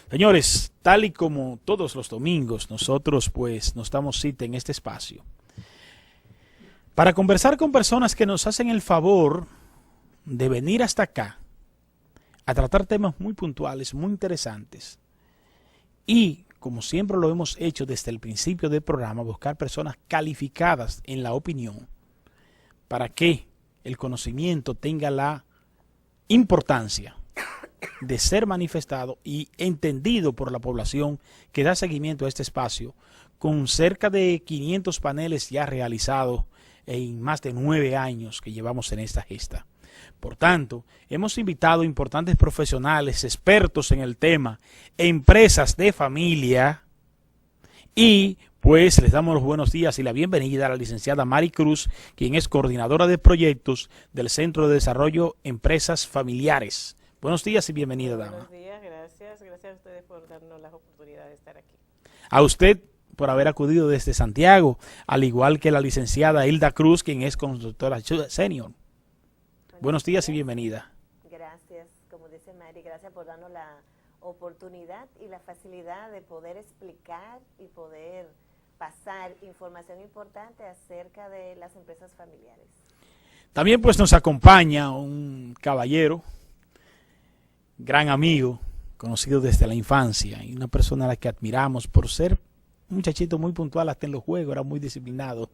Señores, tal y como todos los domingos, nosotros pues nos damos cita en este espacio para conversar con personas que nos hacen el favor de venir hasta acá a tratar temas muy puntuales, muy interesantes y, como siempre lo hemos hecho desde el principio del programa, buscar personas calificadas en la opinión para que el conocimiento tenga la importancia de ser manifestado y entendido por la población que da seguimiento a este espacio, con cerca de 500 paneles ya realizados en más de 9 años que llevamos en esta gesta. Por tanto, hemos invitado importantes profesionales, expertos en el tema, empresas de familia, y pues les damos los buenos días y la bienvenida a la licenciada Mari Cruz, quien es coordinadora de proyectos del Centro de Desarrollo Empresas Familiares. Buenos días y bienvenida, dama. Buenos días, gracias. Gracias a ustedes por darnos la oportunidad de estar aquí. A usted por haber acudido desde Santiago, al igual que la licenciada Hilda Cruz, quien es consultora senior. Buenos días y bienvenida. Gracias, como dice Mari, gracias por darnos la oportunidad y la facilidad de poder explicar y poder pasar información importante acerca de las empresas familiares. También pues nos acompaña un caballero, gran amigo, conocido desde la infancia y una persona a la que admiramos por ser un muchachito muy puntual hasta en los juegos, era muy disciplinado.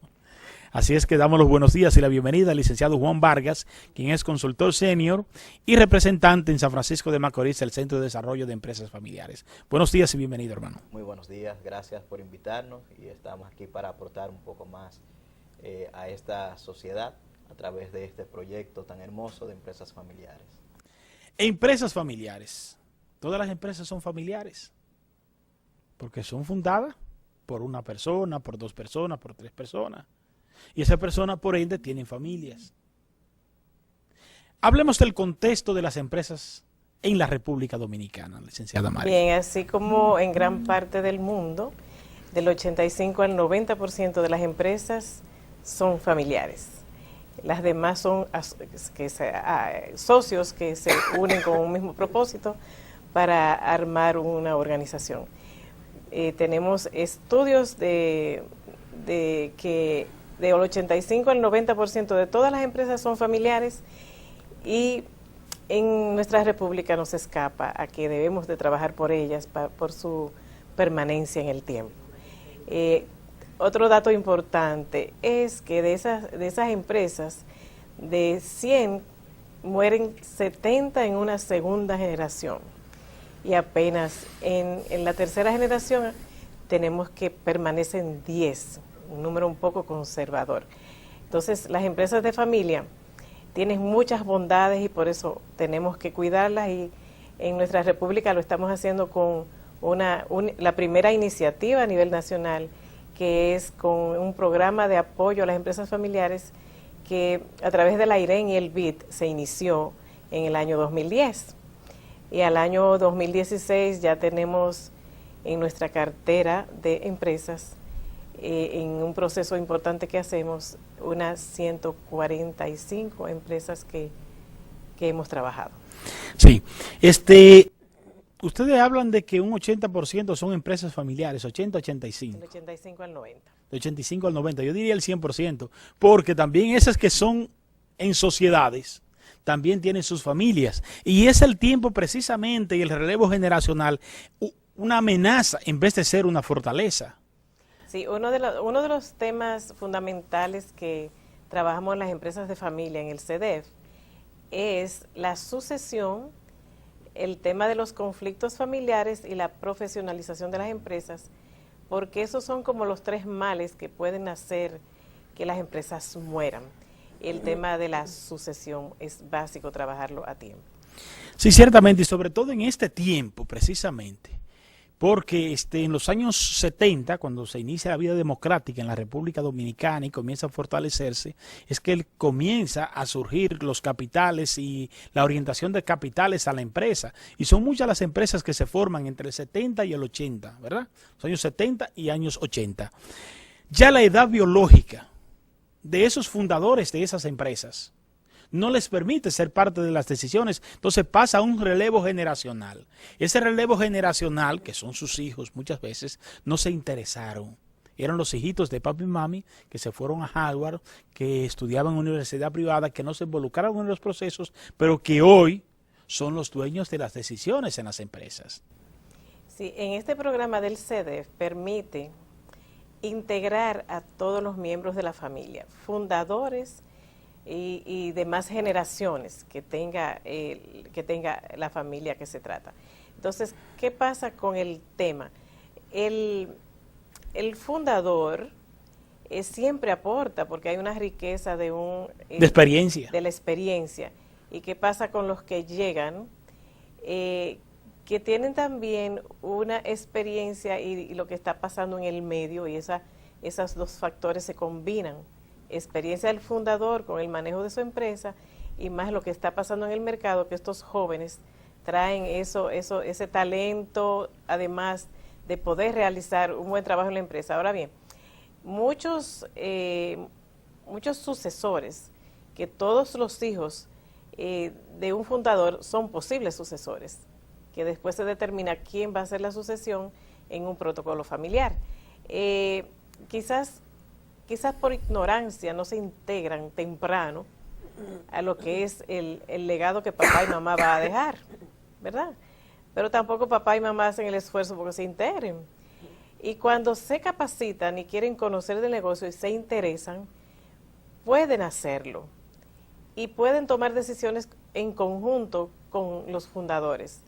Así es que damos los buenos días y la bienvenida al licenciado Juan Vargas, quien es consultor senior y representante en San Francisco de Macorís del Centro de Desarrollo de Empresas Familiares. Buenos días y bienvenido, hermano. Muy buenos días, gracias por invitarnos y estamos aquí para aportar un poco más a esta sociedad a través de este proyecto tan hermoso de empresas familiares. Empresas familiares. Todas las empresas son familiares porque son fundadas por una persona, por 2 personas, por 3 personas. Y esas personas, por ende, tienen familias. Hablemos del contexto de las empresas en la República Dominicana, licenciada Mari. Bien, así como en gran parte del mundo, del 85 al 90% de las empresas son familiares. Las demás son socios que se unen con un mismo propósito para armar una organización. Tenemos estudios de que del 85 al 90% de todas las empresas son familiares y en nuestra república nos escapa a que debemos de trabajar por ellas, por su permanencia en el tiempo. Otro dato importante es que de esas empresas, de 100, mueren 70 en una segunda generación y apenas en la tercera generación tenemos que permanecen 10, un número un poco conservador. Entonces, las empresas de familia tienen muchas bondades y por eso tenemos que cuidarlas, y en nuestra república lo estamos haciendo con la primera iniciativa a nivel nacional, que es con un programa de apoyo a las empresas familiares que a través de la IREN y el BID se inició en el año 2010. Y al año 2016 ya tenemos en nuestra cartera de empresas, en un proceso importante que hacemos, unas 145 empresas que hemos trabajado. Sí, ustedes hablan de que un 80% son empresas familiares, 80-85. Del 85 al 90. De 85 al 90, yo diría el 100%, porque también esas que son en sociedades también tienen sus familias, y es el tiempo precisamente y el relevo generacional una amenaza en vez de ser una fortaleza. Sí, uno de los temas fundamentales que trabajamos en las empresas de familia en el CEDEF es la sucesión, el tema de los conflictos familiares y la profesionalización de las empresas, porque esos son como los 3 males que pueden hacer que las empresas mueran. El tema de la sucesión es básico trabajarlo a tiempo. Sí, ciertamente, y sobre todo en este tiempo precisamente, porque en los años 70, cuando se inicia la vida democrática en la República Dominicana y comienza a fortalecerse, es que comienza a surgir los capitales y la orientación de capitales a la empresa. Y son muchas las empresas que se forman entre el 70 y el 80, ¿verdad? Los años 70 y años 80. Ya la edad biológica de esos fundadores de esas empresas no les permite ser parte de las decisiones. Entonces pasa un relevo generacional. Ese relevo generacional, que son sus hijos muchas veces, no se interesaron. Eran los hijitos de papi y mami que se fueron a Harvard, que estudiaban en universidad privada, que no se involucraron en los procesos, pero que hoy son los dueños de las decisiones en las empresas. Sí, en este programa del CEDEF permite integrar a todos los miembros de la familia, fundadores y demás generaciones que tenga la familia que se trata. Entonces, ¿qué pasa con el tema? El fundador siempre aporta, porque hay una riqueza de experiencia. De la experiencia. ¿Y qué pasa con los que llegan? Que tienen también una experiencia y lo que está pasando en el medio, y esos dos factores se combinan. Experiencia del fundador con el manejo de su empresa y más lo que está pasando en el mercado, que estos jóvenes traen ese talento, además de poder realizar un buen trabajo en la empresa. Ahora bien, muchos sucesores, que todos los hijos de un fundador son posibles sucesores, que después se determina quién va a hacer la sucesión en un protocolo familiar. Quizás por ignorancia no se integran temprano a lo que es el legado que papá y mamá va a dejar, ¿verdad? Pero tampoco papá y mamá hacen el esfuerzo porque se integren. Y cuando se capacitan y quieren conocer del negocio y se interesan, pueden hacerlo y pueden tomar decisiones en conjunto con los fundadores,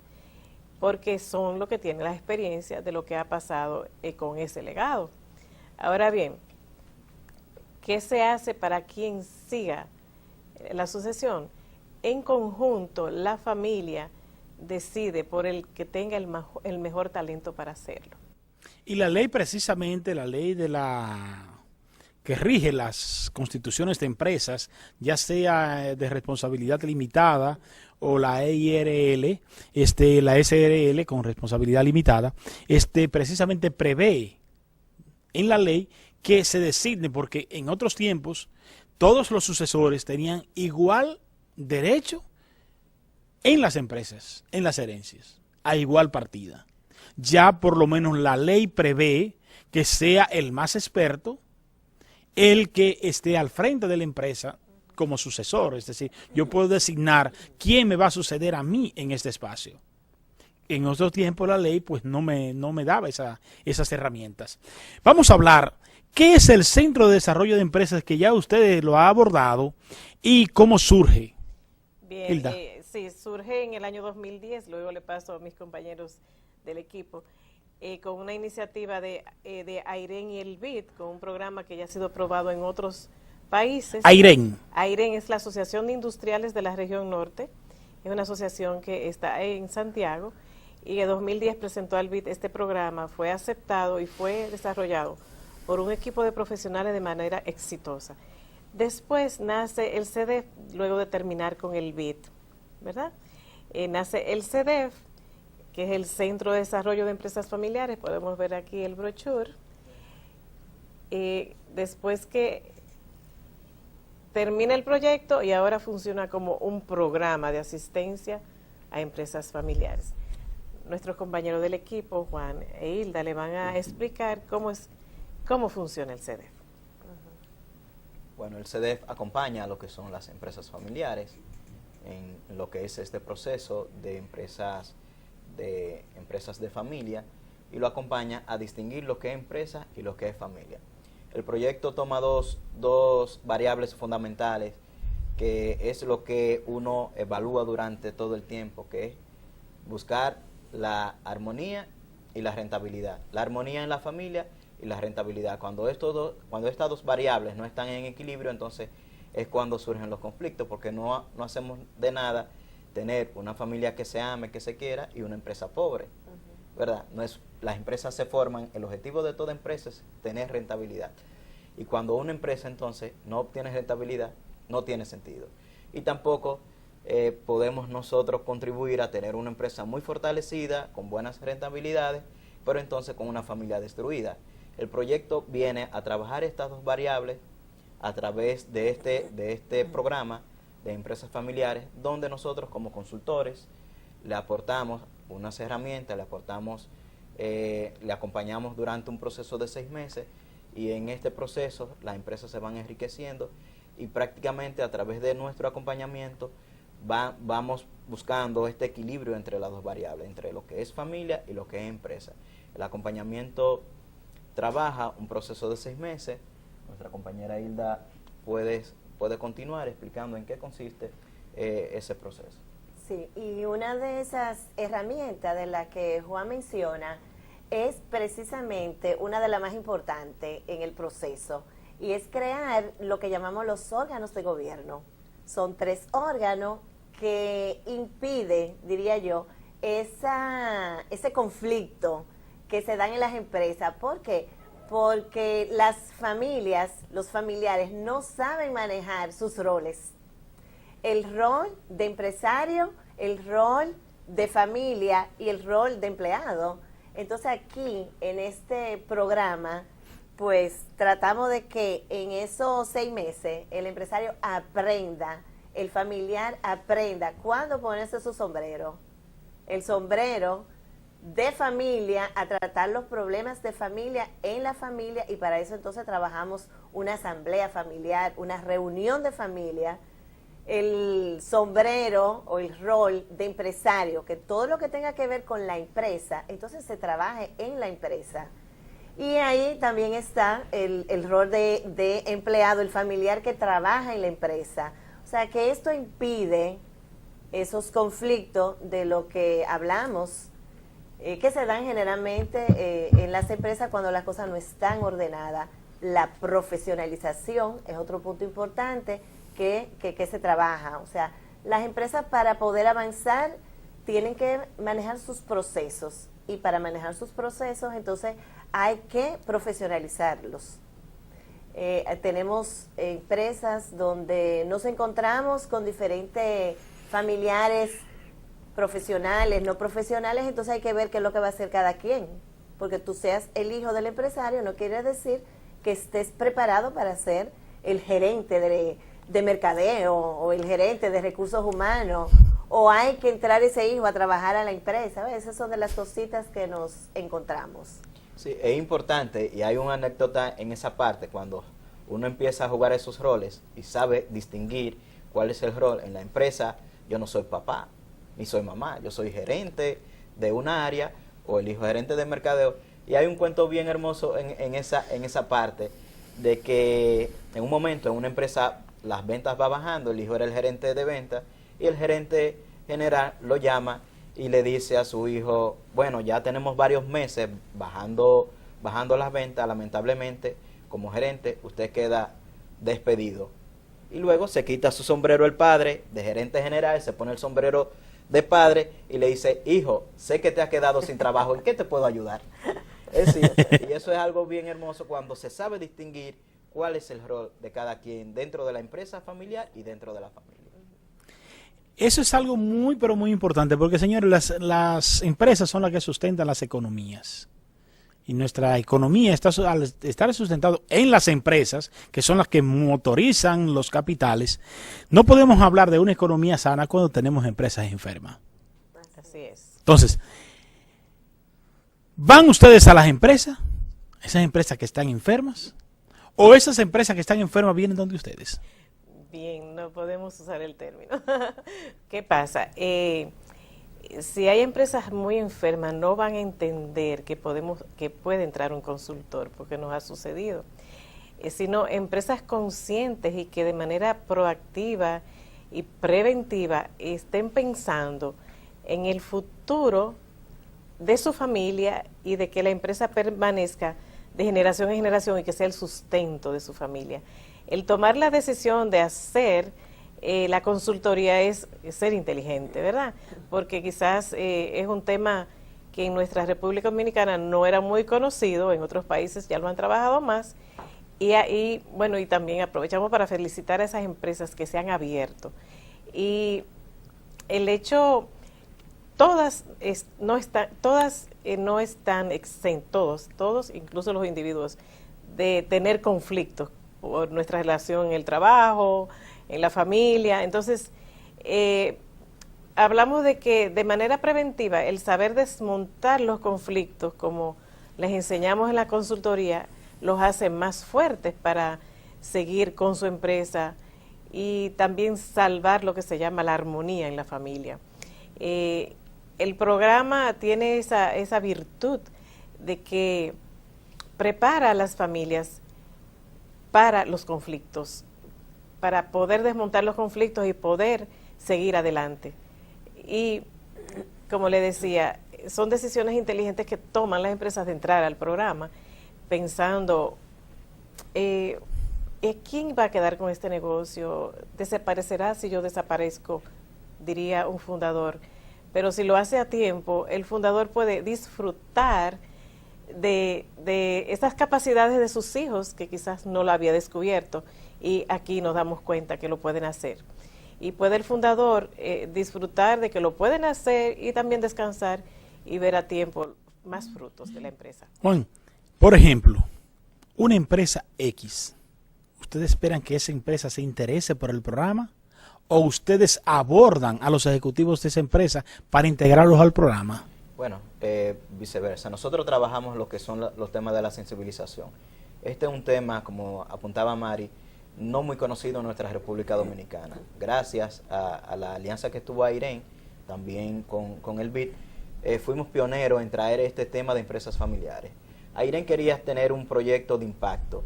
porque son los que tienen la experiencia de lo que ha pasado con ese legado. Ahora bien, ¿qué se hace para quien siga la sucesión? En conjunto, la familia decide por el que tenga el mejor talento para hacerlo. Y la ley, precisamente, la ley que rige las constituciones de empresas, ya sea de responsabilidad limitada o la EIRL, la SRL con responsabilidad limitada, precisamente prevé en la ley que se designe, porque en otros tiempos todos los sucesores tenían igual derecho en las empresas, en las herencias, a igual partida. Ya por lo menos la ley prevé que sea el más experto el que esté al frente de la empresa como sucesor. Es decir, yo puedo designar quién me va a suceder a mí en este espacio. En otro tiempo la ley pues no me daba esas herramientas. Vamos a hablar, ¿qué es el Centro de Desarrollo de Empresas, que ya usted lo ha abordado, y cómo surge? Bien, Hilda. Sí, surge en el año 2010, luego le paso a mis compañeros del equipo, con una iniciativa de AIREN y el BID, con un programa que ya ha sido aprobado en otros países. AIREN. AIREN es la Asociación de Industriales de la Región Norte, es una asociación que está en Santiago, y en 2010 presentó al BID este programa, fue aceptado y fue desarrollado por un equipo de profesionales de manera exitosa. Después nace el CEDEF, luego de terminar con el BID, ¿verdad? Nace el CEDEF, que es el Centro de Desarrollo de Empresas Familiares, podemos ver aquí el brochure. Después que termina el proyecto y ahora funciona como un programa de asistencia a empresas familiares. Nuestros compañeros del equipo, Juan e Hilda, le van a explicar cómo funciona el CEDEF. Bueno, el CEDEF acompaña a lo que son las empresas familiares en lo que es este proceso de empresas de familia, y lo acompaña a distinguir lo que es empresa y lo que es familia. El proyecto toma dos variables fundamentales, que es lo que uno evalúa durante todo el tiempo, que es buscar la armonía y la rentabilidad. La armonía en la familia y la rentabilidad. Cuando estas dos variables no están en equilibrio, entonces es cuando surgen los conflictos, porque no hacemos de nada tener una familia que se ame, que se quiera, y una empresa pobre, ¿verdad? Las empresas se forman, el objetivo de toda empresa es tener rentabilidad. Y cuando una empresa entonces no obtiene rentabilidad, no tiene sentido. Y tampoco podemos nosotros contribuir a tener una empresa muy fortalecida, con buenas rentabilidades, pero entonces con una familia destruida. El proyecto viene a trabajar estas dos variables a través de este programa, de empresas familiares, donde nosotros como consultores le aportamos unas herramientas, le acompañamos durante un proceso de 6 meses, y en este proceso las empresas se van enriqueciendo y prácticamente a través de nuestro acompañamiento vamos buscando este equilibrio entre las dos variables, entre lo que es familia y lo que es empresa. El acompañamiento trabaja un proceso de 6 meses. Nuestra compañera Hilda puede continuar explicando en qué consiste ese proceso. Sí, y una de esas herramientas de las que Juan menciona es precisamente una de las más importantes en el proceso, y es crear lo que llamamos los órganos de gobierno. Son 3 órganos que impide, diría yo, ese conflicto que se dan en las empresas. ¿Por qué? Porque las familias, los familiares no saben manejar sus roles. El rol de empresario, el rol de familia y el rol de empleado. Entonces aquí, en este programa, pues tratamos de que en esos 6 meses el empresario aprenda, el familiar aprenda cuándo ponerse su sombrero. El sombrero de familia, a tratar los problemas de familia en la familia, y para eso entonces trabajamos una asamblea familiar, una reunión de familia. El sombrero o el rol de empresario, que todo lo que tenga que ver con la empresa, entonces se trabaje en la empresa. Y ahí también está el rol de empleado, el familiar que trabaja en la empresa. O sea que esto impide esos conflictos de lo que hablamos, que se dan generalmente en las empresas cuando las cosas no están ordenadas. La profesionalización es otro punto importante que se trabaja. O sea, las empresas, para poder avanzar, tienen que manejar sus procesos, y para manejar sus procesos entonces hay que profesionalizarlos. Tenemos empresas donde nos encontramos con diferentes familiares, profesionales, no profesionales, entonces hay que ver qué es lo que va a hacer cada quien, porque tú seas el hijo del empresario no quiere decir que estés preparado para ser el gerente de mercadeo o el gerente de recursos humanos, o hay que entrar ese hijo a trabajar a la empresa. Esas son de las cositas que nos encontramos. Sí, es importante, y hay una anécdota en esa parte, cuando uno empieza a jugar esos roles y sabe distinguir cuál es el rol en la empresa. Yo no soy papá, ni soy mamá, yo soy gerente de una área, o el hijo gerente de mercadeo, y hay un cuento bien hermoso en esa parte, de que en un momento en una empresa las ventas va bajando, el hijo era el gerente de ventas, y el gerente general lo llama y le dice a su hijo: bueno, ya tenemos varios meses bajando las ventas, lamentablemente como gerente usted queda despedido. Y luego se quita su sombrero el padre de gerente general, se pone el sombrero de padre y le dice: hijo, sé que te has quedado sin trabajo, ¿en qué te puedo ayudar? Es decir, y eso es algo bien hermoso cuando se sabe distinguir cuál es el rol de cada quien dentro de la empresa familiar y dentro de la familia. Eso es algo muy, pero muy importante, porque, señores, las empresas son las que sustentan las economías. Y nuestra economía al estar sustentado en las empresas, que son las que motorizan los capitales, no podemos hablar de una economía sana cuando tenemos empresas enfermas. Así es. Entonces, ¿van ustedes a las empresas? ¿Esas empresas que están enfermas? ¿O esas empresas que están enfermas vienen donde ustedes? Bien, no podemos usar el término. ¿Qué pasa? Si hay empresas muy enfermas, no van a entender que puede entrar un consultor, porque nos ha sucedido. Sino empresas conscientes y que de manera proactiva y preventiva estén pensando en el futuro de su familia y de que la empresa permanezca de generación en generación y que sea el sustento de su familia. El tomar la decisión de hacer la consultoría es ser inteligente, ¿verdad? Porque quizás es un tema que en nuestra República Dominicana no era muy conocido, en otros países ya lo han trabajado más, y bueno, y también aprovechamos para felicitar a esas empresas que se han abierto. Y el hecho, todas no están exentos, todos, incluso los individuos, de tener conflictos por nuestra relación en el trabajo, en la familia. Entonces, hablamos de que de manera preventiva el saber desmontar los conflictos, como les enseñamos en la consultoría, los hace más fuertes para seguir con su empresa y también salvar lo que se llama la armonía en la familia. El programa tiene esa virtud de que prepara a las familias para los conflictos, para poder desmontar los conflictos y poder seguir adelante. Y como le decía, son decisiones inteligentes que toman las empresas de entrar al programa pensando, ¿quién va a quedar con este negocio? ¿Desaparecerá si yo desaparezco?, diría un fundador. Pero si lo hace a tiempo, el fundador puede disfrutar de esas capacidades de sus hijos que quizás no lo había descubierto, y aquí nos damos cuenta que lo pueden hacer. Y puede el fundador disfrutar de que lo pueden hacer y también descansar y ver a tiempo más frutos de la empresa. Juan, por ejemplo, una empresa X, ¿ustedes esperan que esa empresa se interese por el programa o ustedes abordan a los ejecutivos de esa empresa para integrarlos al programa? Bueno, viceversa. Nosotros trabajamos lo que son los temas de la sensibilización. Este es un tema, como apuntaba Mari, no muy conocido en nuestra República Dominicana. Gracias a la alianza que tuvo AIREN, también con el BID, fuimos pioneros en traer este tema de empresas familiares. AIREN quería tener un proyecto de impacto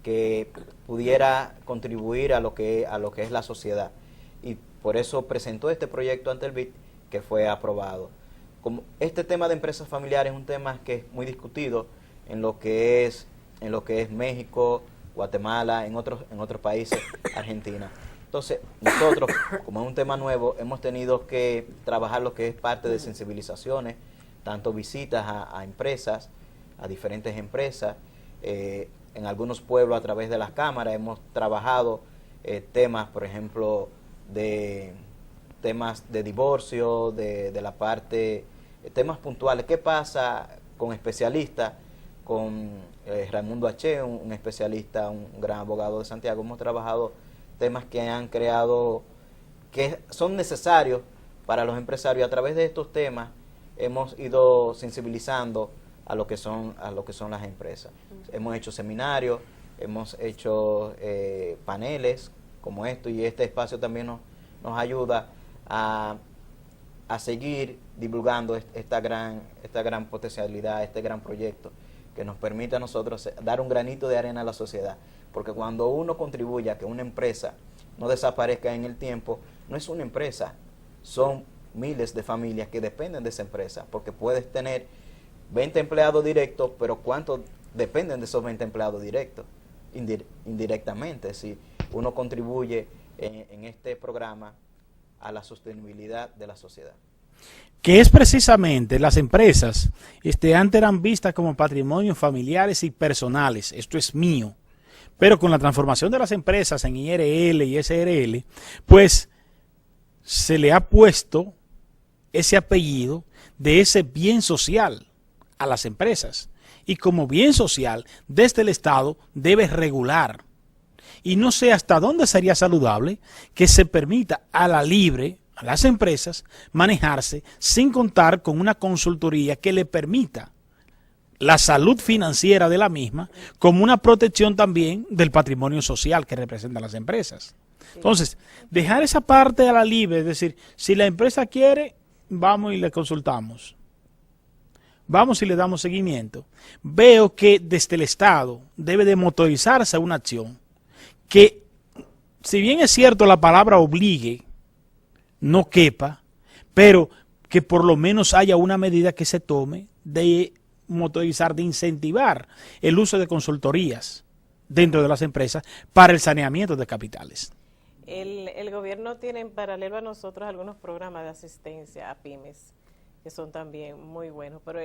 que pudiera contribuir a lo que es la sociedad, y por eso presentó este proyecto ante el BID, que fue aprobado. Como este tema de empresas familiares es un tema que es muy discutido en lo que es México, Guatemala, en otros países, Argentina. Entonces, nosotros, como es un tema nuevo, hemos tenido que trabajar lo que es parte de sensibilizaciones, tanto visitas a empresas, a diferentes empresas, en algunos pueblos a través de las cámaras hemos trabajado temas, por ejemplo, de temas de divorcio, de la parte, temas puntuales. ¿Qué pasa con especialistas? Con Raimundo H., un especialista, un gran abogado de Santiago, hemos trabajado temas que han creado, que son necesarios para los empresarios. A través de estos temas hemos ido sensibilizando a lo que son las empresas. Hemos hecho seminarios, hemos hecho paneles como esto, y este espacio también nos ayuda a seguir divulgando esta gran potencialidad, este gran proyecto que nos permite a nosotros dar un granito de arena a la sociedad. Porque cuando uno contribuye a que una empresa no desaparezca en el tiempo, no es una empresa, son miles de familias que dependen de esa empresa, porque puedes tener 20 empleados directos, pero ¿cuántos dependen de esos 20 empleados directos? Indirectamente, si uno contribuye en este programa a la sostenibilidad de la sociedad. Que es precisamente las empresas, antes eran vistas como patrimonios familiares y personales, esto es mío, pero con la transformación de las empresas en IRL y SRL, pues se le ha puesto ese apellido de ese bien social a las empresas, y como bien social, desde el Estado debe regular, y no sé hasta dónde sería saludable que se permita a la libre a las empresas manejarse sin contar con una consultoría que le permita la salud financiera de la misma como una protección también del patrimonio social que representan las empresas. Entonces, dejar esa parte a la libre, es decir, si la empresa quiere, vamos y le consultamos. Vamos y le damos seguimiento. Veo que desde el Estado debe de motorizarse una acción que, si bien es cierto la palabra obligue, no quepa, pero que por lo menos haya una medida que se tome de motorizar, de incentivar el uso de consultorías dentro de las empresas para el saneamiento de capitales. El gobierno tiene en paralelo a nosotros algunos programas de asistencia a pymes que son también muy buenos, pero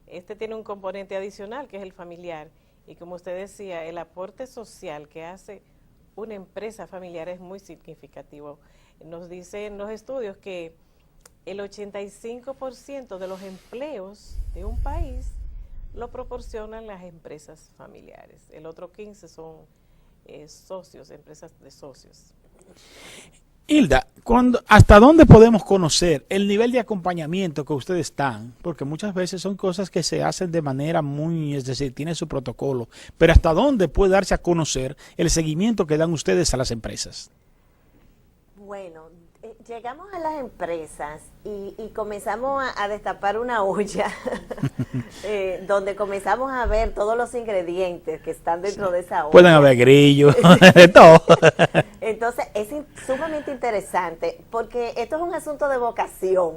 este tiene un componente adicional que es el familiar, y como usted decía, el aporte social que hace una empresa familiar es muy significativo. Nos dicen los estudios que el 85% de los empleos de un país lo proporcionan las empresas familiares. El otro 15% son socios, empresas de socios. Hilda, ¿hasta dónde podemos conocer el nivel de acompañamiento que ustedes dan? Porque muchas veces son cosas que se hacen de manera muy, es decir, tiene su protocolo, pero ¿hasta dónde puede darse a conocer el seguimiento que dan ustedes a las empresas? Bueno, llegamos a las empresas y comenzamos a destapar una olla donde comenzamos a ver todos los ingredientes que están dentro de esa olla. Pueden haber grillos, de todo. Entonces, es sumamente interesante porque esto es un asunto de vocación.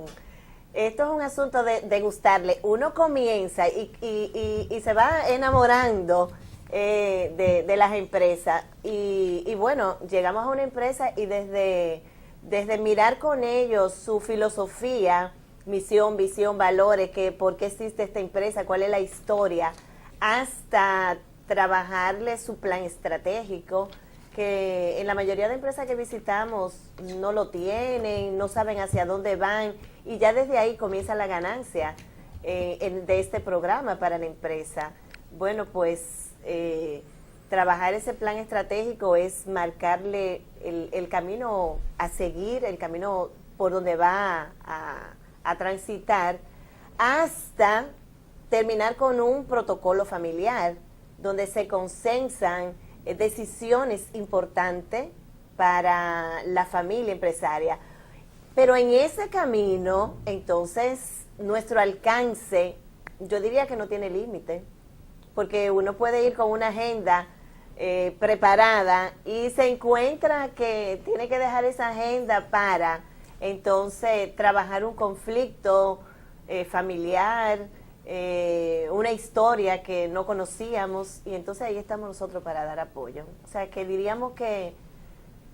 Esto es un asunto de gustarle. Uno comienza y se va enamorando de las empresas. Y bueno, llegamos a una empresa y desde mirar con ellos su filosofía, misión, visión, valores, por qué existe esta empresa, cuál es la historia, hasta trabajarle su plan estratégico, que en la mayoría de empresas que visitamos no lo tienen, no saben hacia dónde van, y ya desde ahí comienza la ganancia de este programa para la empresa. Bueno, pues trabajar ese plan estratégico es marcarle el camino a seguir, el camino por donde va a transitar, hasta terminar con un protocolo familiar donde se consensan decisiones importantes para la familia empresaria. Pero en ese camino, entonces, nuestro alcance, yo diría que no tiene límite, porque uno puede ir con una agenda preparada y se encuentra que tiene que dejar esa agenda para entonces trabajar un conflicto familiar, una historia que no conocíamos, y entonces ahí estamos nosotros para dar apoyo. O sea, que diríamos que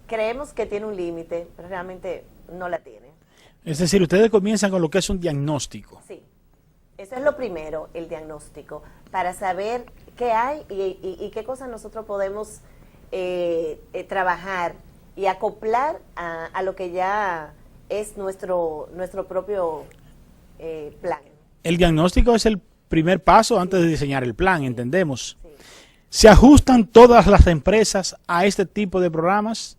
creemos que tiene un límite, pero realmente no la tiene. Es decir, ustedes comienzan con lo que es un diagnóstico. Sí, eso es lo primero, el diagnóstico, para saber qué hay y qué cosas nosotros podemos trabajar y acoplar a lo que ya es nuestro propio plan. El diagnóstico es el primer paso antes de diseñar el plan, entendemos. Sí. ¿Se ajustan todas las empresas a este tipo de programas?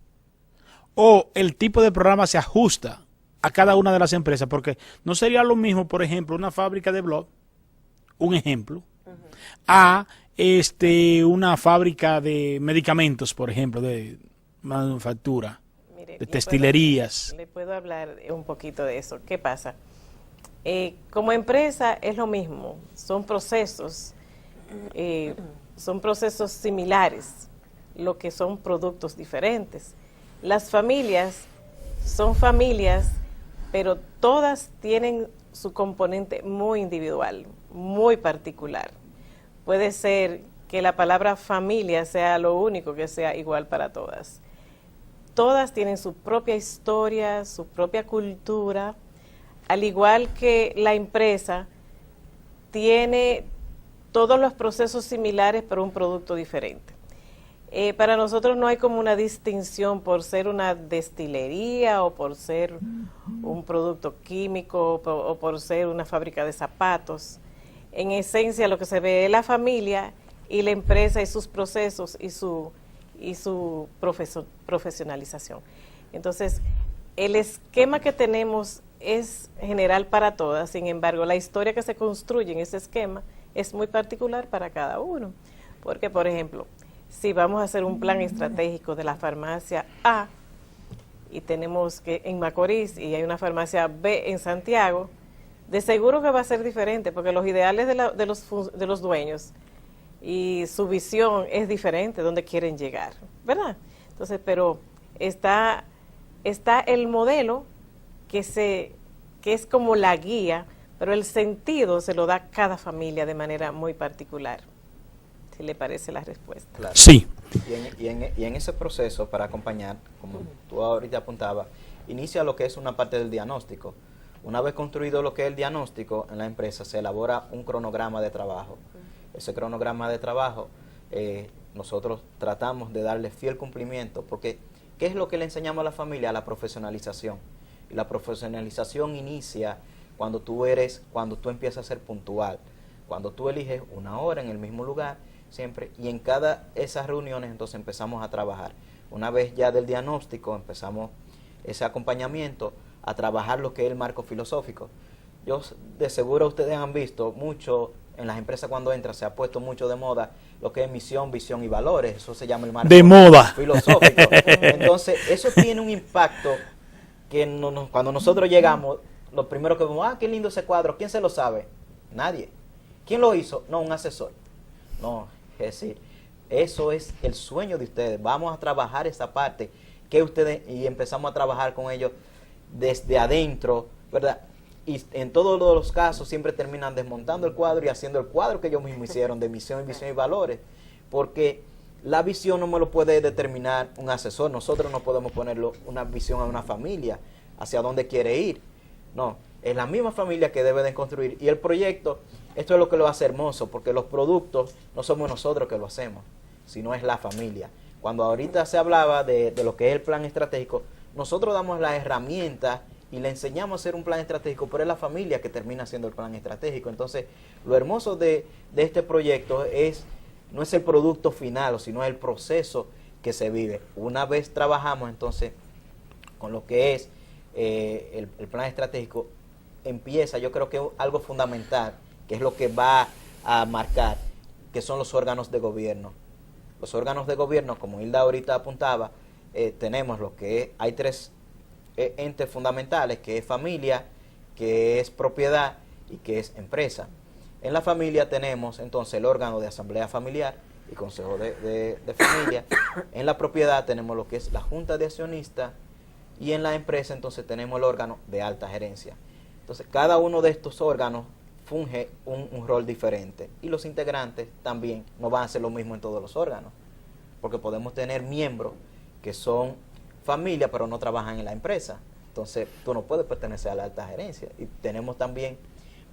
¿O el tipo de programa se ajusta a cada una de las empresas? Porque no sería lo mismo, por ejemplo, una fábrica de blog, un ejemplo, a una fábrica de medicamentos, por ejemplo, de manufactura, Mire, de textilerías. Le puedo hablar un poquito de eso. ¿Qué pasa? Como empresa es lo mismo, son procesos similares, lo que son productos diferentes. Las familias son familias, pero todas tienen su componente muy individual, muy particular. Puede ser que la palabra familia sea lo único que sea igual para todas. Todas tienen su propia historia, su propia cultura, al igual que la empresa tiene todos los procesos similares pero un producto diferente. Para nosotros no hay como una distinción por ser una destilería o por ser un producto químico o por ser una fábrica de zapatos. En esencia lo que se ve es la familia y la empresa y sus procesos y su profesionalización. Entonces, el esquema que tenemos es general para todas, sin embargo, la historia que se construye en ese esquema es muy particular para cada uno. Porque, por ejemplo, si vamos a hacer un plan estratégico de la farmacia A y tenemos que en Macorís y hay una farmacia B en Santiago, de seguro que va a ser diferente porque los ideales de los dueños y su visión es diferente donde quieren llegar, ¿verdad? Entonces, pero está el modelo que es como la guía, pero el sentido se lo da cada familia de manera muy particular. Si le parece la respuesta. Claro. Sí. Y en ese proceso, para acompañar, como tú ahorita apuntabas, inicia lo que es una parte del diagnóstico. Una vez construido lo que es el diagnóstico, en la empresa se elabora un cronograma de trabajo. Ese cronograma de trabajo, nosotros tratamos de darle fiel cumplimiento, porque ¿qué es lo que le enseñamos a la familia? La profesionalización. Y la profesionalización inicia cuando tú empiezas a ser puntual, cuando tú eliges una hora en el mismo lugar, siempre, y en cada esas reuniones entonces empezamos a trabajar. Una vez ya del diagnóstico empezamos ese acompañamiento a trabajar lo que es el marco filosófico. Yo de seguro ustedes han visto mucho en las empresas cuando entran, se ha puesto mucho de moda lo que es misión, visión y valores. Eso se llama el marco de moda filosófico. Entonces, eso tiene un impacto que cuando nosotros llegamos, lo primero que vemos, qué lindo ese cuadro, ¿quién se lo sabe? Nadie. ¿Quién lo hizo? No, un asesor. No, es decir, eso es el sueño de ustedes. Vamos a trabajar esa parte que ustedes, y empezamos a trabajar con ellos desde adentro, ¿verdad? Y en todos los casos siempre terminan desmontando el cuadro y haciendo el cuadro que ellos mismos hicieron de misión, visión y valores, porque la visión no me lo puede determinar un asesor. Nosotros no podemos ponerlo una visión a una familia hacia dónde quiere ir. No, es la misma familia que debe de construir. Y el proyecto, esto es lo que lo hace hermoso, porque los productos no somos nosotros que lo hacemos, sino es la familia. Cuando ahorita se hablaba de lo que es el plan estratégico, nosotros damos las herramientas y le enseñamos a hacer un plan estratégico, pero es la familia que termina haciendo el plan estratégico. Entonces, lo hermoso de este proyecto no es el producto final, sino el proceso que se vive. Una vez trabajamos entonces con lo que es el plan estratégico, empieza, yo creo que algo fundamental, que es lo que va a marcar, que son los órganos de gobierno. Los órganos de gobierno, como Hilda ahorita apuntaba, tenemos lo que es, hay tres entes fundamentales, que es familia, que es propiedad y que es empresa. En la familia tenemos entonces el órgano de asamblea familiar y consejo de familia. En la propiedad tenemos lo que es la junta de accionistas, y en la empresa entonces tenemos el órgano de alta gerencia. Entonces cada uno de estos órganos funge un rol diferente, y los integrantes también no van a hacer lo mismo en todos los órganos, porque podemos tener miembros que son familia pero no trabajan en la empresa. Entonces tú no puedes pertenecer a la alta gerencia. Y tenemos también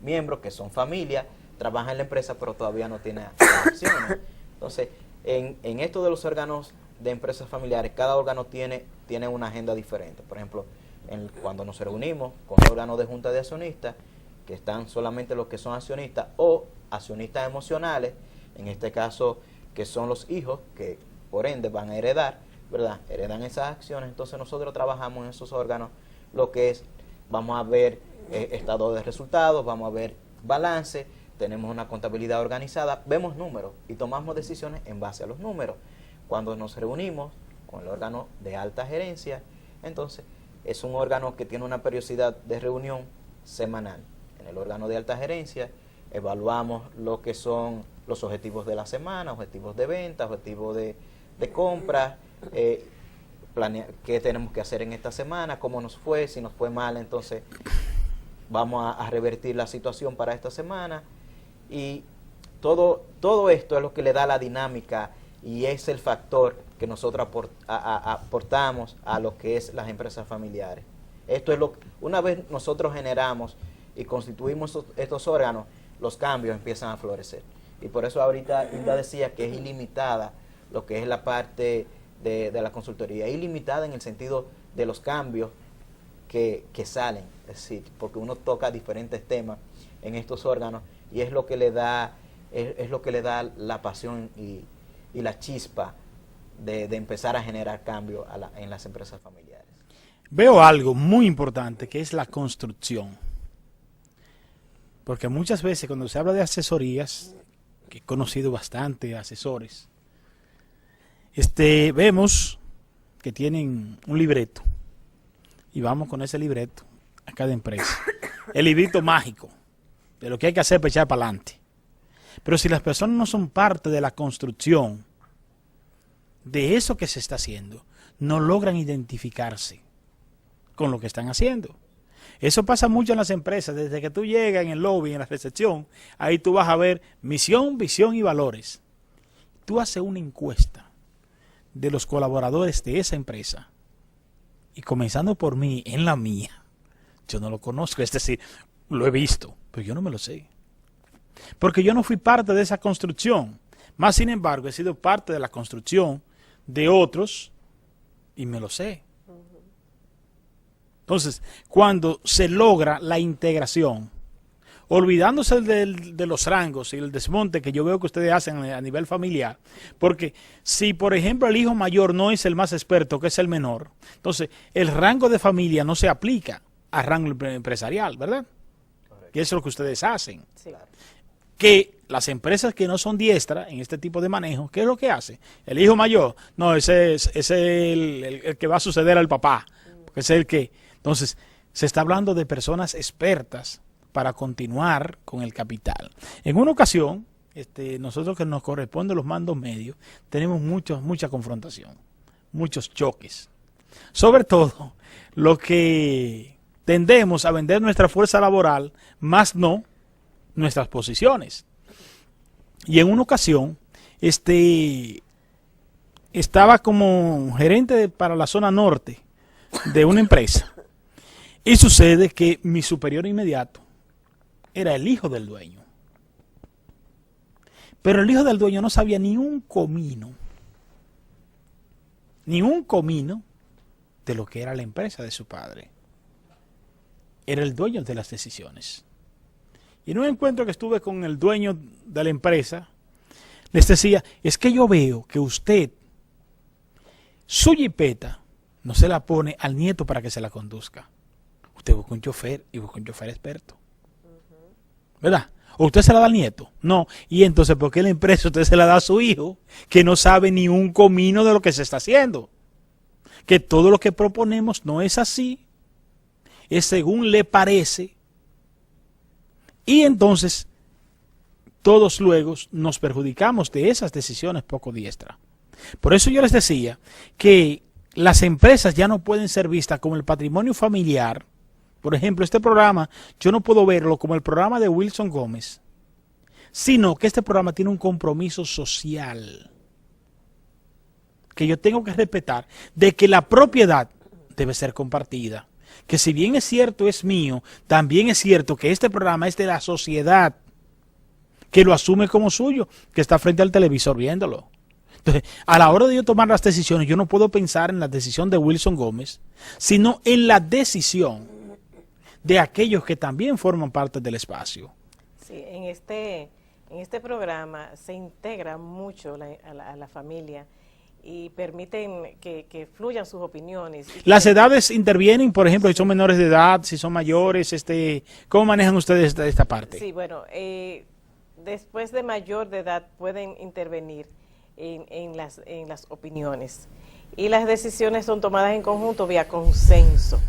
miembros que son familia, trabajan en la empresa pero todavía no tienen acciones. Entonces en esto de los órganos de empresas familiares, cada órgano tiene una agenda diferente. Por ejemplo, cuando nos reunimos con el órgano de junta de accionistas, que están solamente los que son accionistas o accionistas emocionales, en este caso que son los hijos, que por ende van a heredar, ¿verdad? Heredan esas acciones. Entonces nosotros trabajamos en esos órganos lo que es, vamos a ver estado de resultados, vamos a ver balance, tenemos una contabilidad organizada, vemos números y tomamos decisiones en base a los números. Cuando nos reunimos con el órgano de alta gerencia, entonces es un órgano que tiene una periodicidad de reunión semanal. En el órgano de alta gerencia evaluamos lo que son los objetivos de la semana, objetivos de venta, objetivos de compra, qué tenemos que hacer en esta semana, cómo nos fue, si nos fue mal, entonces vamos a revertir la situación para esta semana. Y todo esto es lo que le da la dinámica y es el factor que nosotros aportamos a lo que es las empresas familiares. Esto es una vez nosotros generamos y constituimos estos órganos, los cambios empiezan a florecer. Y por eso ahorita Hilda decía que es ilimitada lo que es la parte de la consultoría, ilimitada en el sentido de los cambios que salen, es decir, porque uno toca diferentes temas en estos órganos y es lo que le da la pasión y la chispa de empezar a generar cambio en las empresas familiares. Veo algo muy importante que es la construcción, porque muchas veces cuando se habla de asesorías, que he conocido bastante asesores, vemos que tienen un libreto y vamos con ese libreto a cada empresa, el librito mágico de lo que hay que hacer para echar para adelante. Pero si las personas no son parte de la construcción de eso que se está haciendo, no logran identificarse con lo que están haciendo. Eso pasa mucho en las empresas. Desde que tú llegas en el lobby, en la recepción, ahí tú vas a ver misión, visión y valores. Tú haces una encuesta de los colaboradores de esa empresa y comenzando por mí, en la mía, yo no lo conozco, es decir, lo he visto, pero yo no me lo sé. Porque yo no fui parte de esa construcción. Más sin embargo, he sido parte de la construcción de otros y me lo sé. Entonces, cuando se logra la integración olvidándose de los rangos y el desmonte que yo veo que ustedes hacen a nivel familiar, porque si por ejemplo el hijo mayor no es el más experto, que es el menor, entonces el rango de familia no se aplica al rango empresarial, ¿verdad? Correcto. Que eso es lo que ustedes hacen. Sí. Que las empresas que no son diestras en este tipo de manejo, ¿qué es lo que hace? El hijo mayor, no, ese es el que va a suceder al papá, porque ese es el que... Entonces, se está hablando de personas expertas para continuar con el capital. En una ocasión, nosotros que nos corresponde los mandos medios, tenemos mucha confrontación, muchos choques. Sobre todo, lo que tendemos a vender nuestra fuerza laboral, más no nuestras posiciones. Y en una ocasión, estaba como gerente para la zona norte de una empresa. Y sucede que mi superior inmediato era el hijo del dueño. Pero el hijo del dueño no sabía ni un comino de lo que era la empresa de su padre. Era el dueño de las decisiones. Y en un encuentro que estuve con el dueño de la empresa, les decía, es que yo veo que usted, su jipeta, no se la pone al nieto para que se la conduzca. Usted busca un chofer y busca un chofer experto. ¿Verdad? ¿O usted se la da al nieto? No. Y entonces, ¿por qué la empresa usted se la da a su hijo que no sabe ni un comino de lo que se está haciendo? Que todo lo que proponemos no es así, es según le parece. Y entonces, todos luego nos perjudicamos de esas decisiones poco diestras. Por eso yo les decía que las empresas ya no pueden ser vistas como el patrimonio familiar. Por ejemplo, este programa, yo no puedo verlo como el programa de Wilson Gómez, sino que este programa tiene un compromiso social que yo tengo que respetar, de que la propiedad debe ser compartida. Que si bien es cierto es mío, también es cierto que este programa es de la sociedad, que lo asume como suyo, que está frente al televisor viéndolo. Entonces, a la hora de yo tomar las decisiones, yo no puedo pensar en la decisión de Wilson Gómez, sino en la decisión de aquellos que también forman parte del espacio. Sí, en este programa se integra mucho a la familia y permiten que fluyan sus opiniones. Las edades intervienen, por ejemplo, si son menores de edad, si son mayores, ¿cómo manejan ustedes esta parte? Sí, bueno, después de mayor de edad pueden intervenir en las opiniones y las decisiones son tomadas en conjunto vía consenso.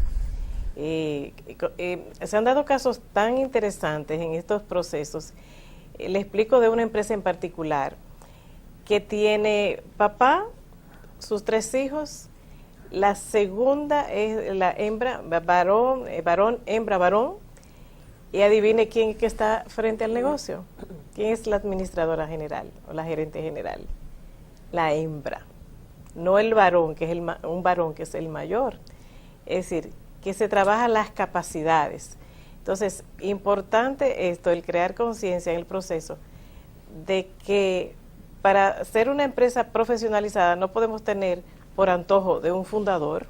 Se han dado casos tan interesantes en estos procesos. Le explico de una empresa en particular que tiene papá, sus 3 hijos, la segunda es la hembra, varón, hembra, varón, y adivine quién que está frente al negocio. ¿Quién es la administradora general o la gerente general? La hembra, no el varón, que es un varón que es el mayor. Es decir, que se trabajan las capacidades. Entonces, importante esto, el crear conciencia en el proceso de que para ser una empresa profesionalizada no podemos tener por antojo de un fundador,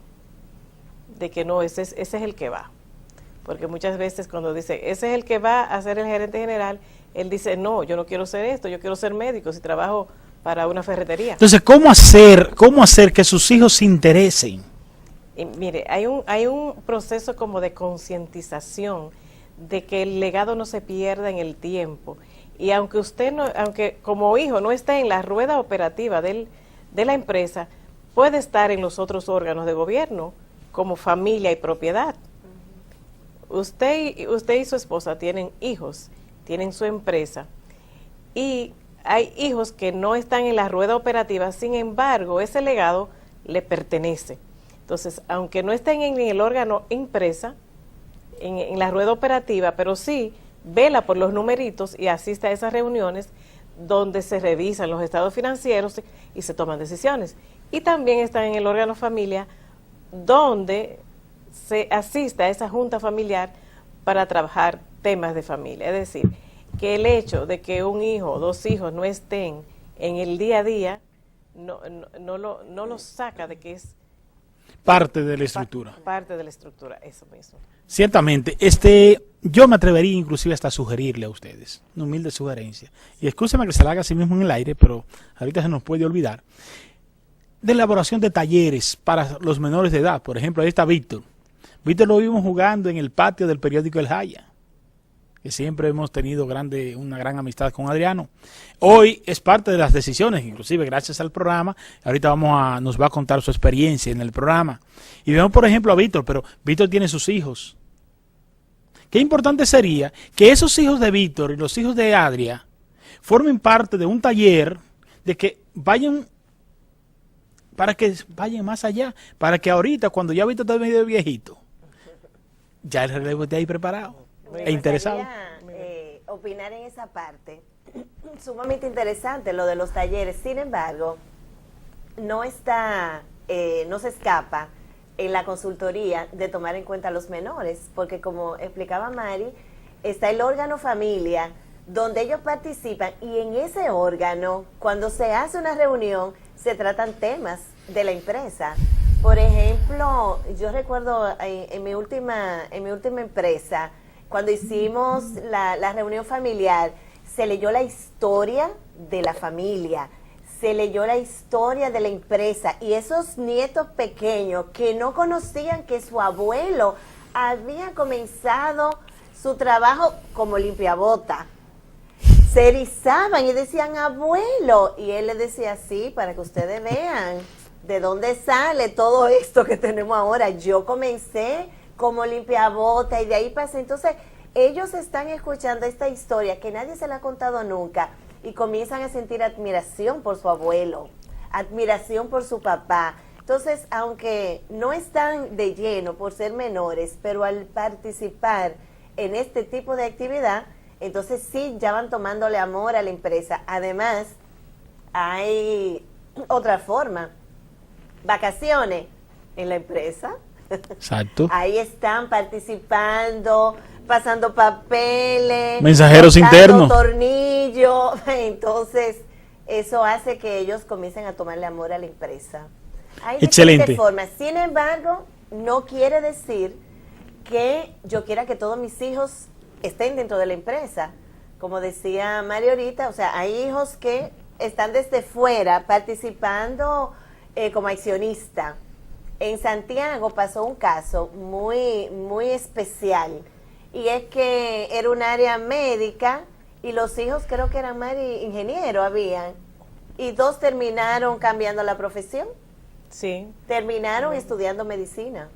de que no, ese es el que va. Porque muchas veces cuando dice, ese es el que va a ser el gerente general, él dice, no, yo no quiero ser esto, yo quiero ser médico si trabajo para una ferretería. Entonces, ¿cómo hacer que sus hijos se interesen? Y mire, hay un proceso como de concientización de que el legado no se pierda en el tiempo. Y aunque como hijo no esté en la rueda operativa de la empresa, puede estar en los otros órganos de gobierno, como familia y propiedad. Usted y su esposa tienen hijos, tienen su empresa, y hay hijos que no están en la rueda operativa, sin embargo, ese legado le pertenece. Entonces, aunque no estén en el órgano empresa, en la rueda operativa, pero sí vela por los numeritos y asiste a esas reuniones donde se revisan los estados financieros y se toman decisiones. Y también están en el órgano familia, donde se asiste a esa junta familiar para trabajar temas de familia. Es decir, que el hecho de que un hijo o 2 hijos no estén en el día a día no lo saca de que es parte de la estructura. Parte de la estructura, eso mismo. Ciertamente, yo me atrevería inclusive hasta a sugerirle a ustedes, una humilde sugerencia, y escúcheme que se la haga así mismo en el aire, pero ahorita se nos puede olvidar, de elaboración de talleres para los menores de edad. Por ejemplo, ahí está Víctor. Víctor lo vimos jugando en el patio del periódico El Jaya, que siempre hemos tenido una gran amistad con Adriano. Hoy es parte de las decisiones, inclusive gracias al programa. Ahorita nos va a contar su experiencia en el programa. Y vemos, por ejemplo, a Víctor, pero Víctor tiene sus hijos. Qué importante sería que esos hijos de Víctor y los hijos de Adria formen parte de un taller de que vayan, para que vayan más allá, para que ahorita, cuando ya Víctor está medio viejito, ya el relevo esté ahí preparado. Me interesado. Opinar en esa parte. Sumamente interesante lo de los talleres. Sin embargo, no se escapa en la consultoría de tomar en cuenta a los menores, porque como explicaba Mari, está el órgano familia donde ellos participan, y en ese órgano, cuando se hace una reunión, se tratan temas de la empresa. Por ejemplo, yo recuerdo en mi última empresa, cuando hicimos la reunión familiar, se leyó la historia de la familia, se leyó la historia de la empresa, y esos nietos pequeños que no conocían que su abuelo había comenzado su trabajo como limpiabota, se erizaban y decían, abuelo, y él les decía, sí, para que ustedes vean de dónde sale todo esto que tenemos ahora. Yo comencé como limpiabota y de ahí pasé. Entonces, ellos están escuchando esta historia que nadie se la ha contado nunca y comienzan a sentir admiración por su abuelo, admiración por su papá. Entonces, aunque no están de lleno por ser menores, pero al participar en este tipo de actividad, entonces sí, ya van tomándole amor a la empresa. Además, hay otra forma, vacaciones en la empresa. Exacto. Ahí están participando, pasando papeles, mensajeros internos, tornillos. Entonces, eso hace que ellos comiencen a tomarle amor a la empresa. Hay diferentes formas. Sin embargo, no quiere decir que yo quiera que todos mis hijos estén dentro de la empresa. Como decía Mario ahorita, o sea, hay hijos que están desde fuera participando como accionista. En Santiago pasó un caso muy, muy especial, y es que era un área médica y los hijos creo que eran más ingenieros habían, y dos terminaron cambiando la profesión. Sí. Terminaron estudiando medicina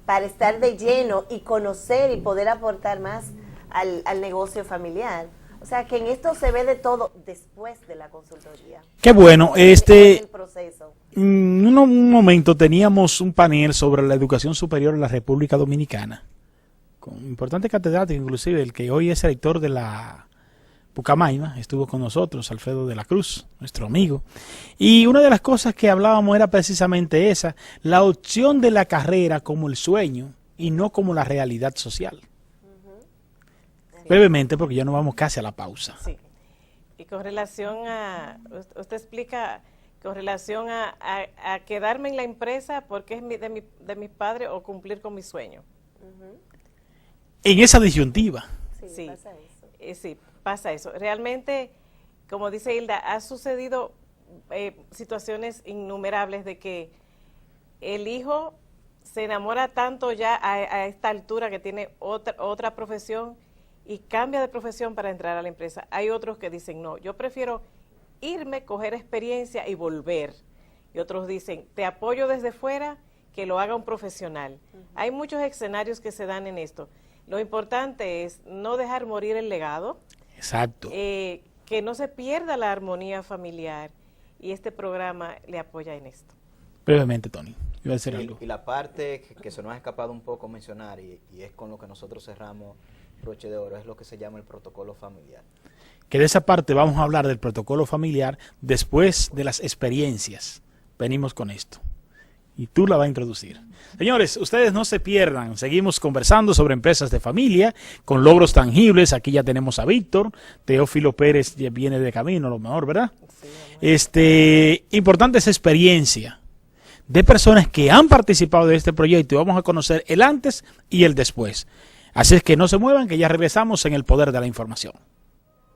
para estar de lleno y conocer y poder aportar más al negocio familiar. O sea, que en esto se ve de todo después de la consultoría. Qué bueno. El proceso. Un momento teníamos un panel sobre la educación superior en la República Dominicana, con importante catedrático, inclusive el que hoy es rector de la Pucamaima, estuvo con nosotros, Alfredo de la Cruz, nuestro amigo. Y una de las cosas que hablábamos era precisamente esa, la opción de la carrera como el sueño y no como la realidad social. Brevemente, porque ya nos vamos casi a la pausa. Sí. Y con relación a, usted explica, con relación a quedarme en la empresa porque es de mi padre o cumplir con mi sueño. En esa disyuntiva. Sí, pasa eso. Sí, pasa eso. Realmente, como dice Hilda, ha sucedido situaciones innumerables de que el hijo se enamora tanto ya a esta altura que tiene otra profesión y cambia de profesión para entrar a la empresa. Hay otros que dicen, no, yo prefiero irme, coger experiencia y volver. Y otros dicen, te apoyo desde fuera, que lo haga un profesional. Hay muchos escenarios que se dan en esto. Lo importante es no dejar morir el legado. Exacto. Que no se pierda la armonía familiar, y este programa le apoya en esto. Brevemente, Tony, iba a decir algo. Y la parte que se nos ha escapado un poco mencionar, y es con lo que nosotros cerramos Broche de Oro, es lo que se llama el protocolo familiar. Que de esa parte vamos a hablar del protocolo familiar después de las experiencias. Venimos con esto. Y tú la vas a introducir. Señores, ustedes no se pierdan. Seguimos conversando sobre empresas de familia con logros tangibles. Aquí ya tenemos a Víctor. Teófilo Pérez ya viene de camino, a lo mejor, ¿verdad? Sí, importante esa experiencia de personas que han participado de este proyecto, y vamos a conocer el antes y el después. Así es que no se muevan, que ya regresamos en el poder de la información.